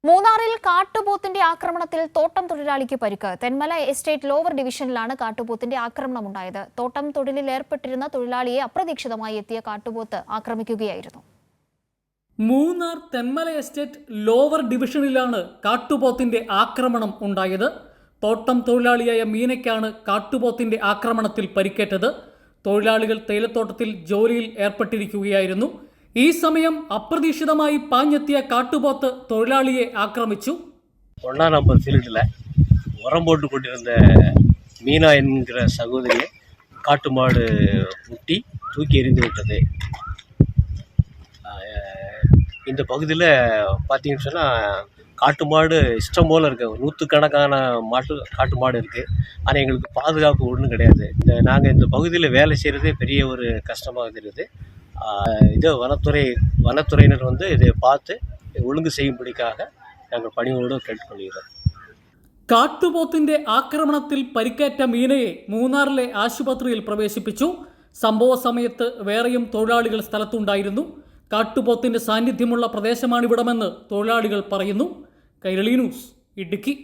മൂന്നാറിൽ കാട്ടുപോത്തിന്റെ ആക്രമണത്തിൽ തോട്ടം തൊഴിലാളിക്ക് പരിക്ക്. തെന്മല എസ്റ്റേറ്റ് ലോവർ ഡിവിഷനിലാണ് കാട്ടുപോത്തിന്റെ ആക്രമണമുണ്ടായത്. തോട്ടം തൊഴിലിൽ ഏർപ്പെട്ടിരുന്ന തൊഴിലാളിയെ അപ്രതീക്ഷിതമായി എത്തിയ കാട്ടുപോത്ത് ആക്രമിക്കുകയായിരുന്നു. മൂന്നാർ തെന്മല എസ്റ്റേറ്റ് ലോവർ ഡിവിഷനിലാണ് കാട്ടുപോത്തിന്റെ ആക്രമണം ഉണ്ടായത്. തോട്ടം തൊഴിലാളിയായ മീനയ്ക്കാണ് കാട്ടുപോത്തിന്റെ ആക്രമണത്തിൽ പരിക്കേറ്റത്. തൊഴിലാളികൾ തേയിലത്തോട്ടത്തിൽ ജോലിയിൽ ഏർപ്പെട്ടിരിക്കുകയായിരുന്നു. ഈ സമയം അപ്രതീക്ഷിതമായി പാഞ്ഞെത്തിയ കാട്ടുപോത്ത് തൊഴിലാളിയെ ஆக்கிரமிச்சு 1ஆம் நம்பர் ஃபீல்டில் உரம் போட்டு கொண்டிருந்த மீனா என்கிற சகோதரியை காட்டு மாடு முட்டி தூக்கி எறிந்து விட்டது. இந்த பகுதியில் பார்த்தீங்கன்னு சொன்னால் காட்டு மாடு இஷ்டம் போல் இருக்குது. நூற்றுக்கணக்கான காட்டு மாடு இருக்குது. ஆனால் எங்களுக்கு பாதுகாப்பு ஒன்றும் கிடையாது. நாங்கள் இந்த பகுதியில் வேலை செய்கிறதே பெரிய ஒரு கஷ்டமாக தெரியுது. இது வனத்துறையினர் வந்து இதை பார்த்து ஒழுங்கு செய்யும்படிக்காக ഞങ്ങൾ പണികളോട് കേട്ടുകൊള്ളുകയാണ്. കാട്ടുപോത്തിന്റെ ആക്രമണത്തിൽ പരിക്കേറ്റ മീനയെ മൂന്നാറിലെ ആശുപത്രിയിൽ പ്രവേശിപ്പിച്ചു. സംഭവ സമയത്ത് വേറെയും തൊഴിലാളികൾ സ്ഥലത്തുണ്ടായിരുന്നു. കാട്ടുപോത്തിന്റെ സാന്നിധ്യമുള്ള പ്രദേശമാണിവിടമെന്ന് തൊഴിലാളികൾ പറയുന്നു. കൈരളി ന്യൂസ്, ഇടുക്കി.